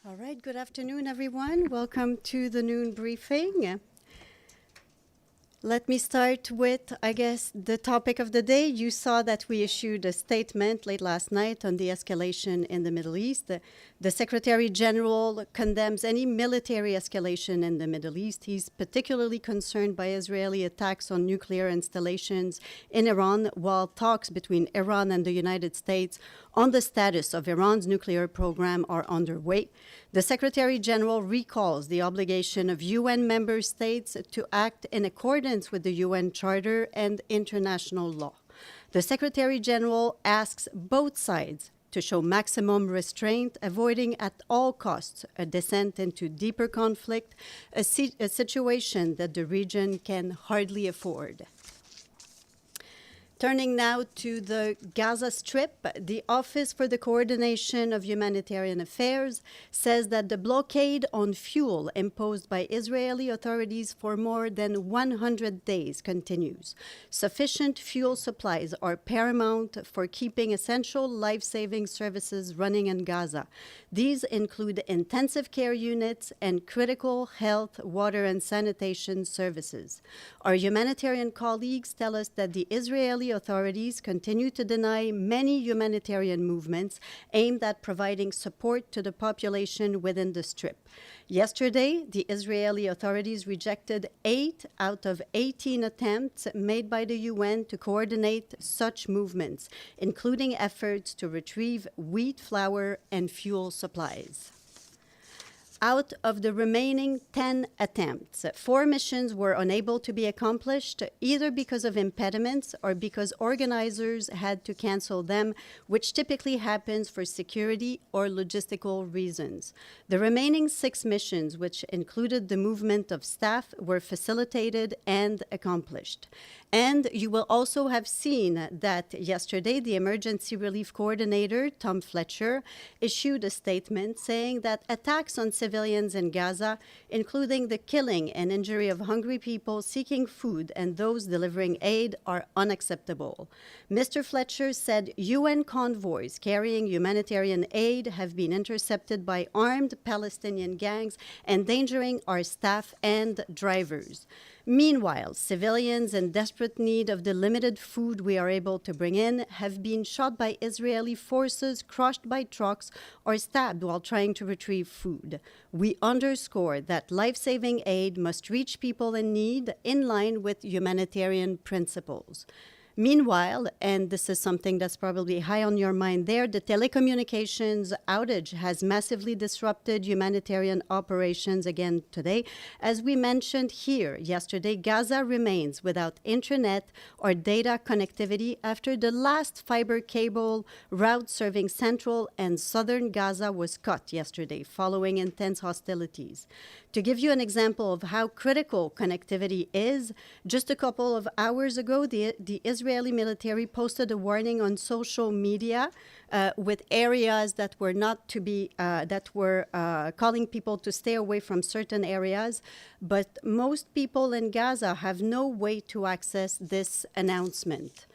All right, good afternoon, everyone. Welcome to the noon briefing. Let me start with, I guess, the topic of the day. You saw that we issued a statement late last night on the escalation in the Middle East. The Secretary General condemns any military escalation in the Middle East. He's particularly concerned by Israeli attacks on nuclear installations in Iran, while talks between Iran and the United States on the status of Iran's nuclear program are underway. The Secretary General recalls the obligation of UN member states to act in accordance with the UN Charter and international law. The Secretary General asks both sides to show maximum restraint, avoiding at all costs a descent into deeper conflict, a situation that the region can hardly afford. Turning now to the Gaza Strip, the Office for the Coordination of Humanitarian Affairs says that the blockade on fuel imposed by Israeli authorities for more than 100 days continues. Sufficient fuel supplies are paramount for keeping essential life-saving services running in Gaza. These include intensive care units and critical health, water, and sanitation services. Our humanitarian colleagues tell us that the Israeli authorities continue to deny many humanitarian movements aimed at providing support to the population within the Strip. Yesterday, the Israeli authorities rejected 8 out of 18 attempts made by the UN to coordinate such movements, including efforts to retrieve wheat, flour, and fuel supplies. Out of the remaining 10 attempts, 4 missions were unable to be accomplished, either because of impediments or because organizers had to cancel them, which typically happens for security or logistical reasons. The remaining 6 missions, which included the movement of staff, were facilitated and accomplished. And you will also have seen that yesterday the Emergency Relief Coordinator, Tom Fletcher, issued a statement saying that attacks on civilians in Gaza, including the killing and injury of hungry people seeking food and those delivering aid, are unacceptable. Mr. Fletcher said UN convoys carrying humanitarian aid have been intercepted by armed Palestinian gangs, endangering our staff and drivers. Meanwhile, civilians in desperate need of the limited food we are able to bring in have been shot by Israeli forces, crushed by trucks, or stabbed while trying to retrieve food. We underscore that life-saving aid must reach people in need in line with humanitarian principles. Meanwhile, and this is something that's probably high on your mind there, the telecommunications outage has massively disrupted humanitarian operations again today. As we mentioned here yesterday, Gaza remains without internet or data connectivity after the last fiber cable route serving central and southern Gaza was cut yesterday following intense hostilities. To give you an example of how critical connectivity is, just a couple of hours ago, the Israeli military posted a warning on social media with areas that were not to be, that were calling people to stay away from certain areas. But most people in Gaza have no way to access this announcement.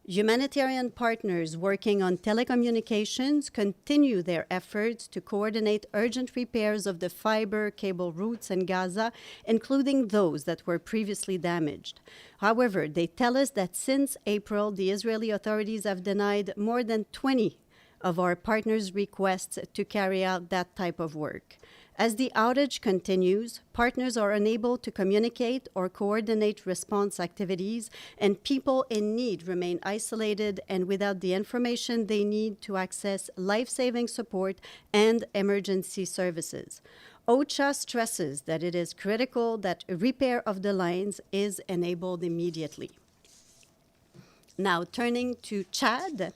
Humanitarian partners working on telecommunications continue their efforts to coordinate urgent repairs of the fiber cable routes in Gaza, including those that were previously damaged. However, they tell us that since April, the Israeli authorities have denied more than 20 of our partners' requests to carry out that type of work. As the outage continues, partners are unable to communicate or coordinate response activities, and people in need remain isolated and without the information they need to access life-saving support and emergency services. OCHA stresses that it is critical that repair of the lines is enabled immediately. Now, turning to Chad.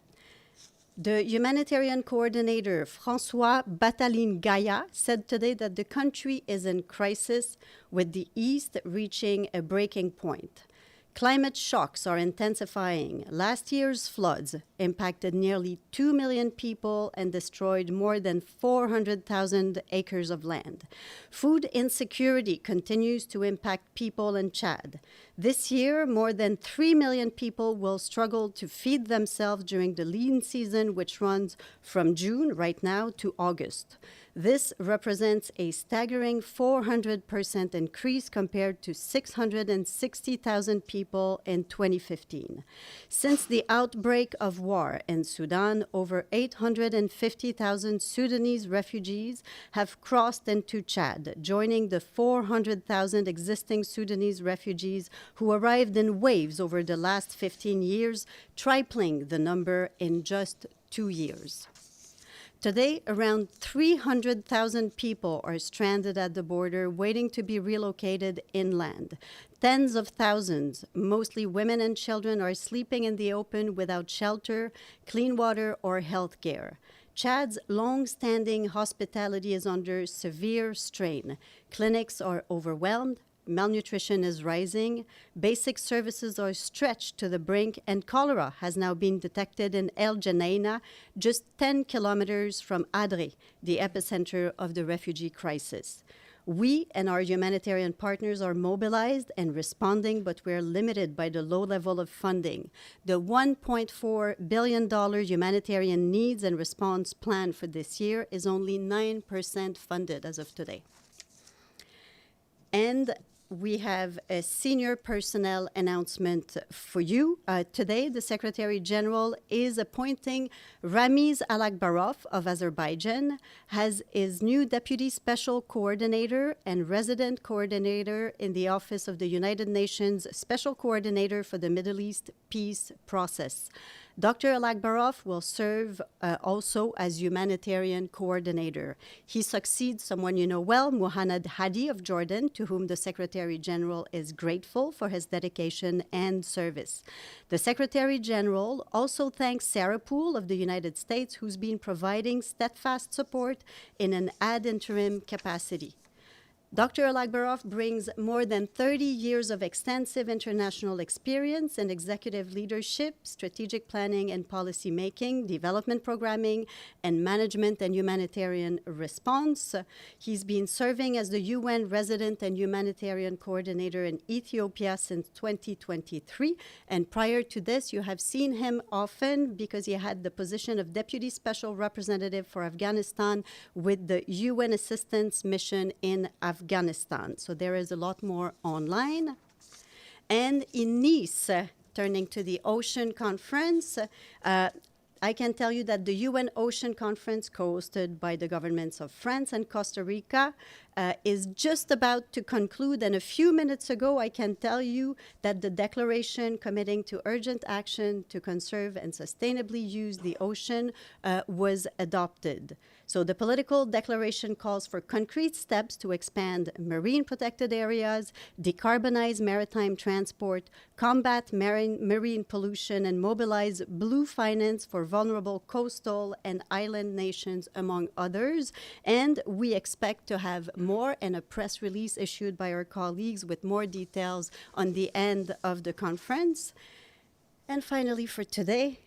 The humanitarian coordinator, François Bataline-Gaya, said today that the country is in crisis, with the East reaching a breaking point. Climate shocks are intensifying. Last year's floods, impacted nearly 2 million people and destroyed more than 400,000 acres of land. Food insecurity continues to impact people in Chad. This year, more than 3 million people will struggle to feed themselves during the lean season, which runs from June, right now, to August. This represents a staggering 400% increase compared to 660,000 people in 2015. Since the outbreak of war in Sudan, over 850,000 Sudanese refugees have crossed into Chad, joining the 400,000 existing Sudanese refugees who arrived in waves over the last 15 years, tripling the number in just 2 years. Today, around 300,000 people are stranded at the border, waiting to be relocated inland. Tens of thousands, mostly women and children, are sleeping in the open without shelter, clean water, or health care. Chad's long-standing hospitality is under severe strain. Clinics are overwhelmed, malnutrition is rising, basic services are stretched to the brink, and cholera has now been detected in El Geneina, just 10 kilometers from Adre, the epicenter of the refugee crisis. We and our humanitarian partners are mobilized and responding, but we're limited by the low level of funding. The $1.4 billion humanitarian needs and response plan for this year is only 9% funded as of today. And we have a senior personnel announcement for you. Today, the Secretary General is appointing Ramiz Alakbarov of Azerbaijan as his new Deputy Special Coordinator and Resident Coordinator in the Office of the United Nations Special Coordinator for the Middle East Peace Process. Dr. Alakbarov will serve also as humanitarian coordinator. He succeeds someone you know well, Muhannad Hadi of Jordan, to whom the Secretary General is grateful for his dedication and service. The Secretary General also thanks Sarah Poole of the United States, who's been providing steadfast support in an ad interim capacity. Dr. Alakbarov brings more than 30 years of extensive international experience in executive leadership, strategic planning and policy making, development programming, and management and humanitarian response. He's been serving as the UN Resident and Humanitarian Coordinator in Ethiopia since 2023. And prior to this, you have seen him often because he had the position of Deputy Special Representative for Afghanistan with the UN Assistance Mission in Afghanistan. So there is a lot more online. And in Nice, turning to the Ocean Conference, I can tell you that the UN Ocean Conference, co-hosted by the governments of France and Costa Rica, is just about to conclude. And a few minutes ago, I can tell you that the declaration committing to urgent action to conserve and sustainably use the ocean was adopted. So the political declaration calls for concrete steps to expand marine protected areas, decarbonize maritime transport, combat marine pollution, and mobilize blue finance for vulnerable coastal and island nations, among others. And we expect to have more and a press release issued by our colleagues with more details on the end of the conference. And finally, for today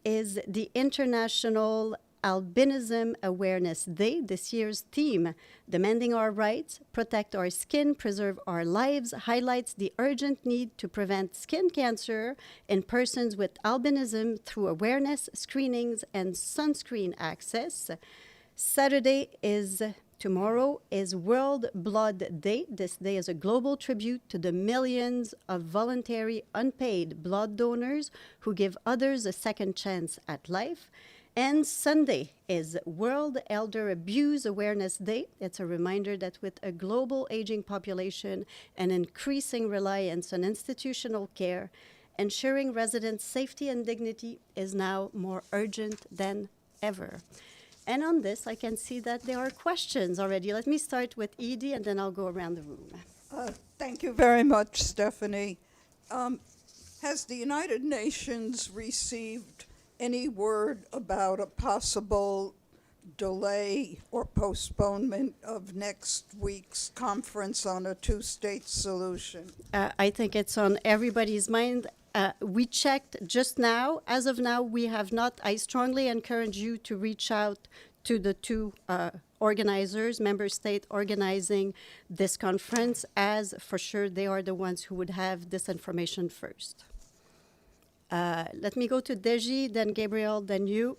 is the International Albinism Awareness Day. This year's theme, Demanding Our Rights, Protect Our Skin, Preserve Our Lives, highlights the urgent need to prevent skin cancer in persons with albinism through awareness, screenings, and sunscreen access. Tomorrow is World Blood Day. This day is a global tribute to the millions of voluntary unpaid blood donors who give others a second chance at life. And Sunday is World Elder Abuse Awareness Day. It's a reminder that with a global aging population and increasing reliance on institutional care, ensuring residents' safety and dignity is now more urgent than ever. And on this, I can see that there are questions already. Let me start with Edie, and then I'll go around the room. Thank you very much, Stephanie. Has the United Nations received any word about a possible delay or postponement of next week's conference on a two-state solution? I think it's on everybody's mind. We checked just now. As of now, we have not. I strongly encourage you to reach out to the two organizers, member state organizing this conference, as for sure they are the ones who would have this information first. Let me go to Deji, then Gabriel, then you.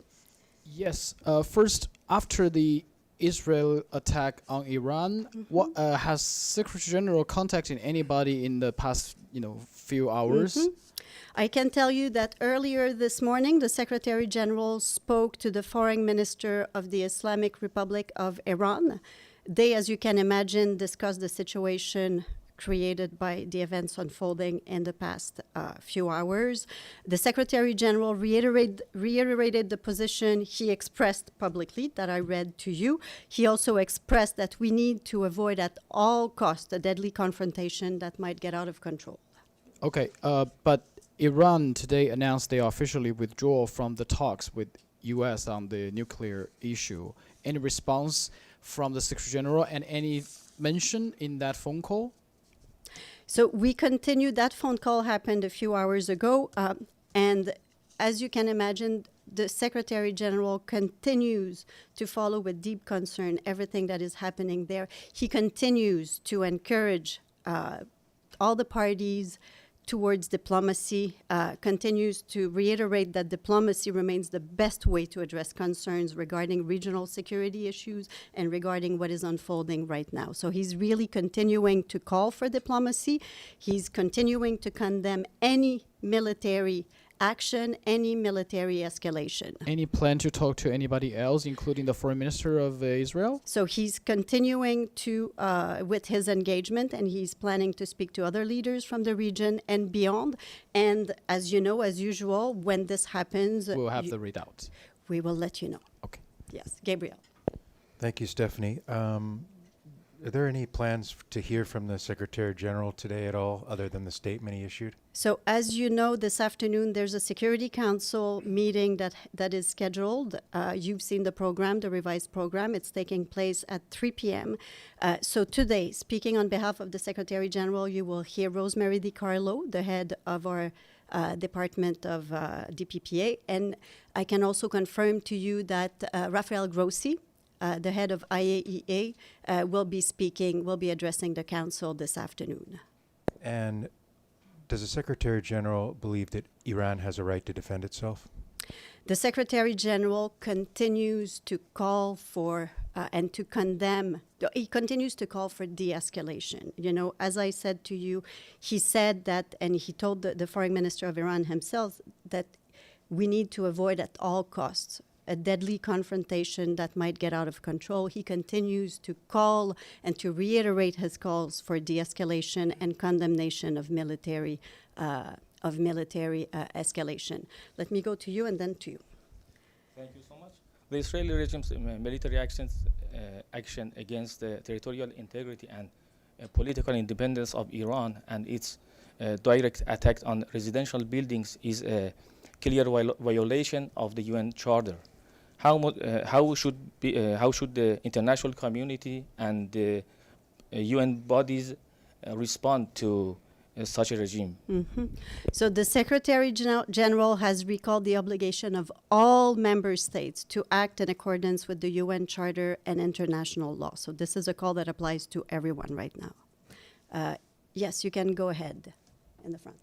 Yes. First, after the Israel attack on Iran, what has Secretary General contacted anybody in the past, few hours? I can tell you that earlier this morning, the Secretary General spoke to the Foreign Minister of the Islamic Republic of Iran. They, as you can imagine, discussed the situation created by the events unfolding in the past few hours. The Secretary General reiterated the position he expressed publicly that I read to you. He also expressed that we need to avoid at all costs a deadly confrontation that might get out of control. Okay, but Iran today announced they officially withdraw from the talks with U.S. on the nuclear issue. Any response from the Secretary General and any mention in that phone call? So we continued. That phone call happened a few hours ago. And as you can imagine, the Secretary General continues to follow with deep concern everything that is happening there. He continues to encourage all the parties towards diplomacy, continues to reiterate that diplomacy remains the best way to address concerns regarding regional security issues and regarding what is unfolding right now. So he's really continuing to call for diplomacy. He's continuing to condemn any military action, any military escalation. Any plan to talk to anybody else, including the Foreign Minister of Israel? So he's continuing to with his engagement, and he's planning to speak to other leaders from the region and beyond. And as you know, as usual, when this happens, We'll have the readout. we will let you know. Okay. Yes, Gabriel. Thank you, Stephanie. Are there any plans to hear from the Secretary General today at all, other than the statement he issued? So as you know, this afternoon there's a Security Council meeting that is scheduled. You've seen the program, the revised program. It's taking place at 3 p.m. So today, speaking on behalf of the Secretary General, you will hear Rosemary DiCarlo, the head of our Department of DPPA. And I can also confirm to you that Rafael Grossi, the head of IAEA, will be addressing the council this afternoon. And does the Secretary General believe that Iran has a right to defend itself? The Secretary General continues to call for and to condemn. He continues to call for de-escalation. You know, as I said to you, he said that, and he told the Foreign Minister of Iran himself that we need to avoid at all costs a deadly confrontation that might get out of control. He continues to call and to reiterate his calls for de-escalation and condemnation of military escalation. Let me go to you and then to you. Thank you so much. The Israeli regime's military action against the territorial integrity and political independence of Iran and its direct attack on residential buildings is a clear violation of the UN Charter. How should the international community and the UN bodies respond to such a regime? Mm-hmm. So the Secretary General has recalled the obligation of all member states to act in accordance with the UN Charter and international law. So this is a call that applies to everyone right now. Yes, you can go ahead in the front.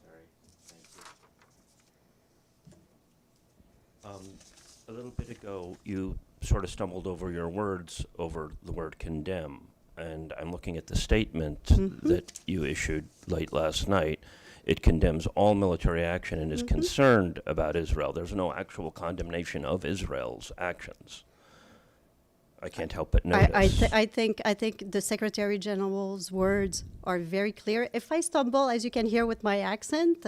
Sorry, thank you. A little bit ago, you sort of stumbled over your words over the word condemn. And I'm looking at the statement that you issued late last night. It condemns all military action and is concerned about Israel. There's no actual condemnation of Israel's actions. I can't help but notice. I think the Secretary General's words are very clear. If I stumble, as you can hear with my accent,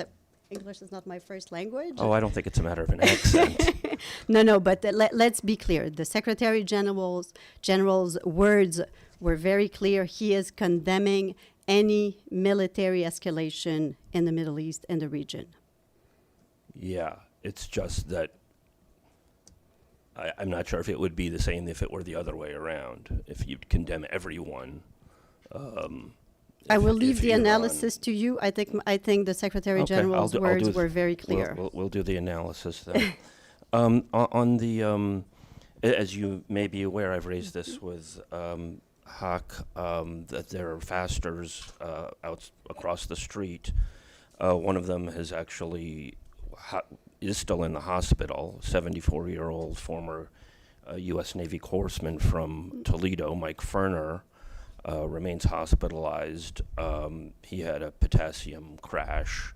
English is not my first language. Oh, I don't think it's a matter of an accent. No, but let's be clear. The Secretary General's words were very clear. He is condemning any military escalation in the Middle East and the region. Yeah, it's just that I'm not sure if it would be the same if it were the other way around. If you'd condemn everyone, I will if leave the Iran- analysis to you. I think the Secretary Okay, General's I'll words do were very clear. We'll do the analysis then. On the, as you may be aware, I've raised this with Haq, that there are fasters out across the street. One of them has actually is still in the hospital. 74-year-old former U.S. Navy corpsman from Toledo, Mike Ferner, remains hospitalized. He had a potassium crash.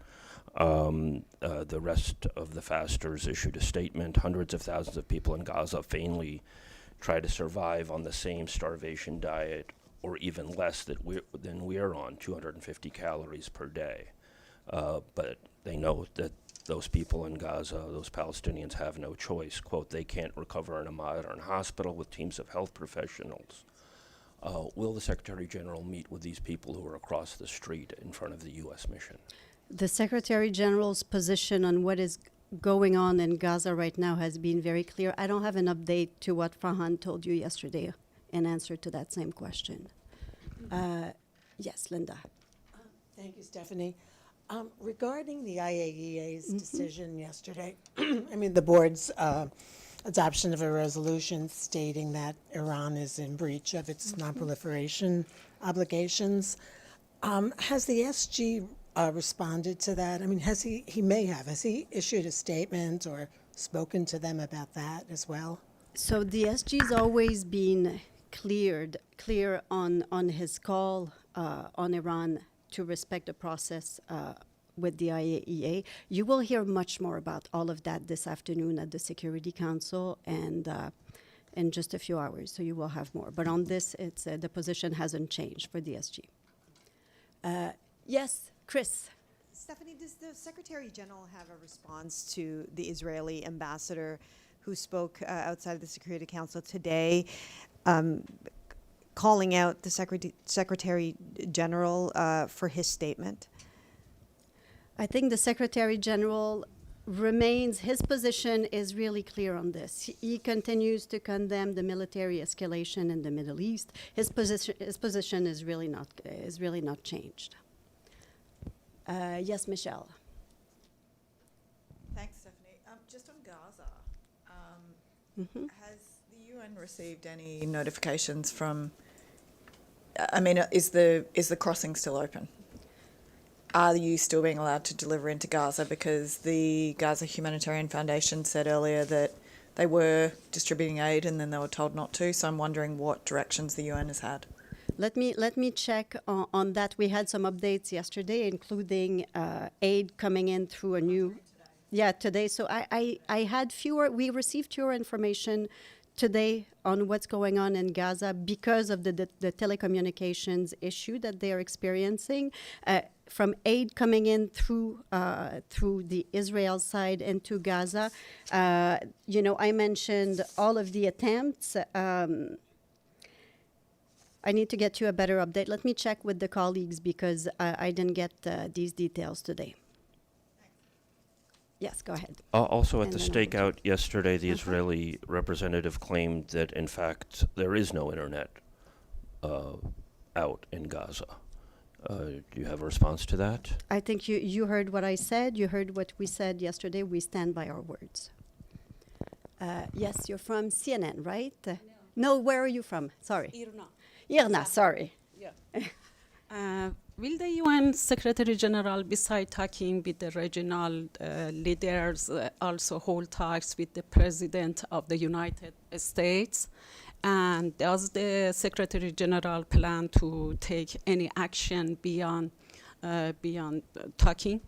The rest of the fasters issued a statement. Hundreds of thousands of people in Gaza vainly try to survive on the same starvation diet, or even less than we're on, 250 calories per day. But they know that those people in Gaza, those Palestinians, have no choice. Quote, they can't recover in a modern hospital with teams of health professionals. Will the Secretary General meet with these people who are across the street in front of the U.S. mission? The Secretary General's position on what is going on in Gaza right now has been very clear. I don't have an update to what Farhan told you yesterday in answer to that same question. Yes, Linda. Thank you, Stephanie. Regarding the IAEA's decision yesterday, I mean, the board's adoption of a resolution stating that Iran is in breach of its non-proliferation obligations, has the SG responded to that? I mean, has he issued a statement or spoken to them about that as well? So the SG's always been clear on his call on Iran to respect the process with the IAEA. You will hear much more about all of that this afternoon at the Security Council and in just a few hours, so you will have more. But on this, it's the position hasn't changed for the SG. Yes, Chris. Stephanie, does the Secretary General have a response to the Israeli ambassador who spoke outside of the Security Council today, calling out the Secretary General for his statement? I think the Secretary General his position is really clear on this. He continues to condemn the military escalation in the Middle East. His position is really not changed. Yes, Michelle. Thanks, Stephanie. Just on Gaza, has the UN received any notifications from? I mean, is the crossing still open? Are you still being allowed to deliver into Gaza? Because the Gaza Humanitarian Foundation said earlier that they were distributing aid and then they were told not to. So I'm wondering what directions the UN has had. Let me check on that. We had some updates yesterday, including aid coming in through a new. Yeah, today. So we received fewer information today on what's going on in Gaza because of the telecommunications issue that they are experiencing. From aid coming in through the Israel side into Gaza. I mentioned all of the attempts. I need to get you a better update. Let me check with the colleagues because I didn't get these details today. Yes, go ahead. Also, at And the then I'll stakeout yesterday, the Israeli representative claimed that, in fact, there is no internet out in Gaza. Do you have a response to that? I think you heard what I said. You heard what we said yesterday. We stand by our words. Yes, you're from CNN, right? No, where are you from? Sorry. Irna, sorry. Will the UN Secretary General, besides talking with the regional leaders, also hold talks with the President of the United States? And does the Secretary General plan to take any action beyond talking?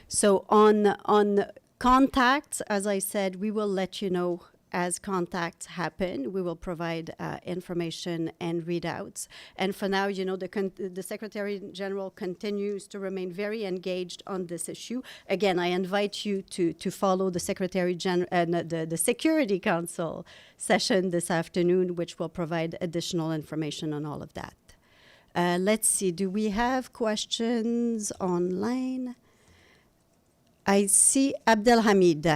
So on contacts, as I said, we will let you know as contacts happen. We will provide information and readouts. And for now, the Secretary General continues to remain very engaged on this issue. Again, I invite you to follow the Secretary General, the Security Council session this afternoon, which will provide additional information on all of that. Let's see, do we have questions online? I see Abdelhamid.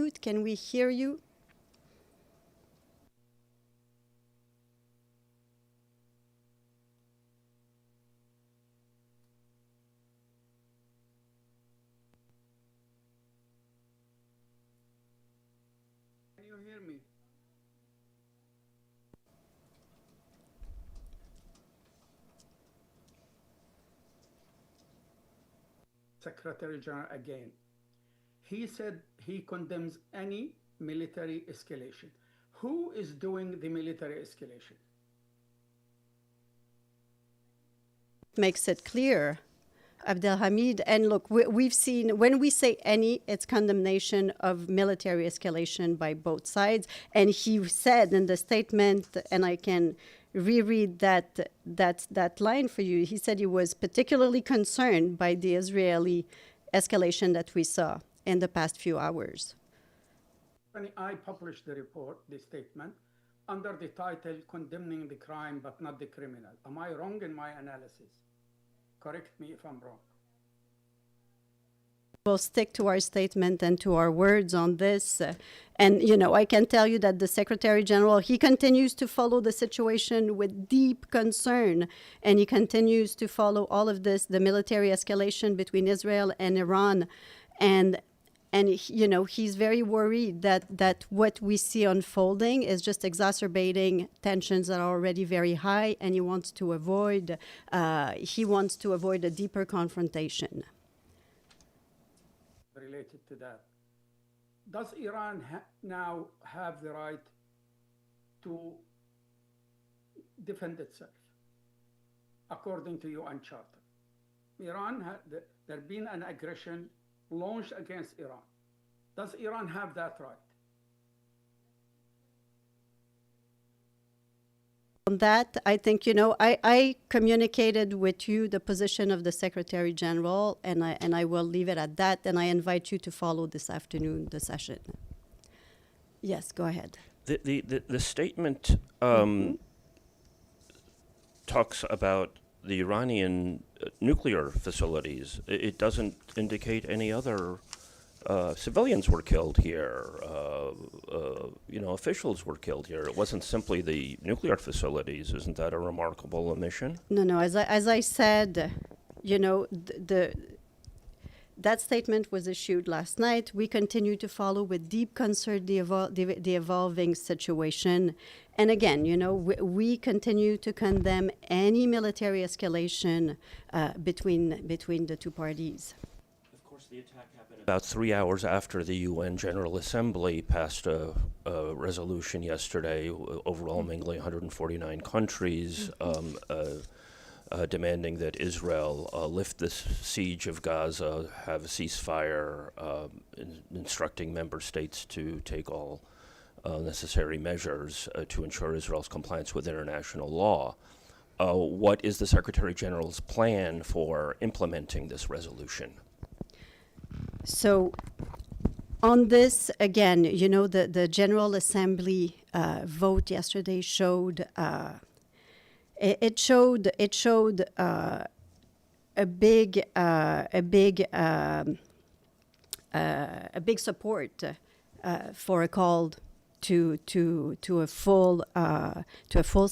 mute. Can we hear you? Can you hear me? Secretary General again. He said he condemns any military escalation. Who is doing the military escalation? Makes it clear, Abdelhamid. And look, we've seen, when we say any, it's condemnation of military escalation by both sides. And he said in the statement, and I can reread that line for you, he said he was particularly concerned by the Israeli escalation that we saw in the past few hours. I published the report, the statement, under the title Condemning the Crime but Not the Criminal. Am I wrong in my analysis? Correct me if I'm wrong. We'll stick to our statement and to our words on this. And, you know, I can tell you that the Secretary General, he continues to follow the situation with deep concern. And he continues to follow all of this, the military escalation between Israel and Iran. And you know, he's very worried that what we see unfolding is just exacerbating tensions that are already very high, and he wants to avoid a deeper confrontation. Related to that, does Iran now have the right to defend itself according to UN Charter? Iran, there been an aggression launched against Iran. Does Iran have that right? On that, I think, you know, I communicated with you the position of the Secretary General, and I will leave it at that, and I invite you to follow this afternoon the session. Yes, go ahead. The statement talks about the Iranian nuclear facilities. It doesn't indicate any other civilians were killed here. You know, officials were killed here. It wasn't simply the nuclear facilities. Isn't that a remarkable omission? No. As I said, you know, that statement was issued last night. We continue to follow with deep concern the evolving situation. And again, you know, we continue to condemn any military escalation between the two parties. Of course, the attack happened about 3 hours after the UN General Assembly passed a resolution yesterday, overwhelmingly 149 countries, demanding that Israel lift the siege of Gaza, have a ceasefire, instructing member states to take all necessary measures to ensure Israel's compliance with international law. What is the Secretary General's plan for implementing this resolution? So on this, again, you know, the General Assembly vote yesterday showed it showed a big support for a call to a full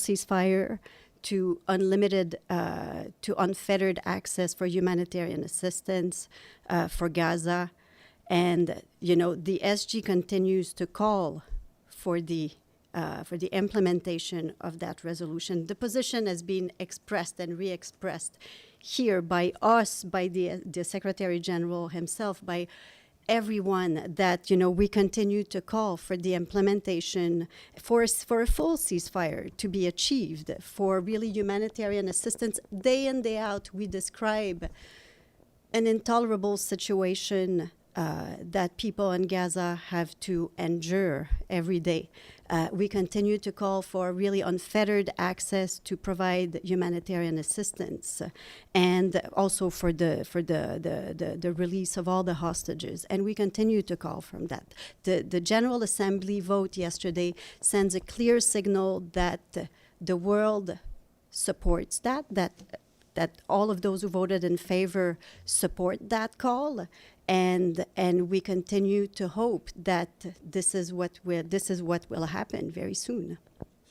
ceasefire, to unlimited, to unfettered access for humanitarian assistance for Gaza. And, you know, the SG continues to call for the implementation of that resolution. The position has been expressed and re-expressed here by us, by the Secretary General himself, by everyone, that, you know, we continue to call for the implementation, for a full ceasefire to be achieved, for really humanitarian assistance. Day in, day out, we describe an intolerable situation that people in Gaza have to endure every day. We continue to call for really unfettered access to provide humanitarian assistance, and also for the release of all the hostages. And we continue to call from that. The General Assembly vote yesterday sends a clear signal that the world supports that all of those who voted in favor support that call. and we continue to hope that this is what will happen very soon.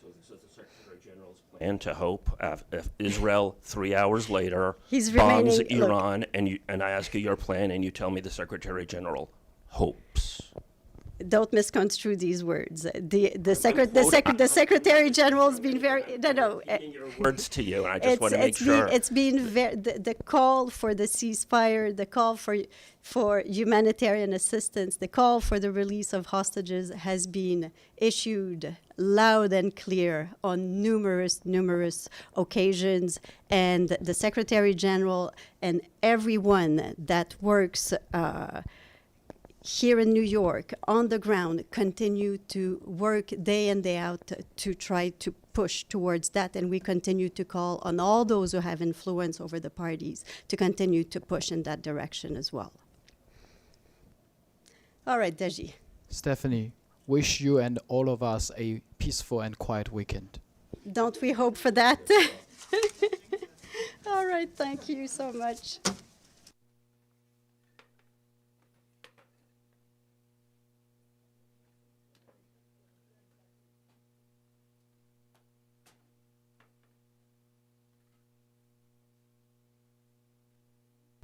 So this is the Secretary General's plan to hope if Israel 3 hours later He's bombs remaining- look. Iran, and I ask you your plan, and you tell me the Secretary General hopes. Don't misconstrue these words. The Secretary General's been very no. Repeating your words to you, and I just want to make sure. It's been the call for the ceasefire, the call for humanitarian assistance, the call for the release of hostages has been issued loud and clear on numerous occasions, and the Secretary General and everyone that works here in New York on the ground continue to work day in, day out to try to push towards that, and we continue to call on all those who have influence over the parties to continue to push in that direction as well. All right, Deji. Stephanie, wish you and all of us a peaceful and quiet weekend. Don't we hope for that? All right, thank you so much.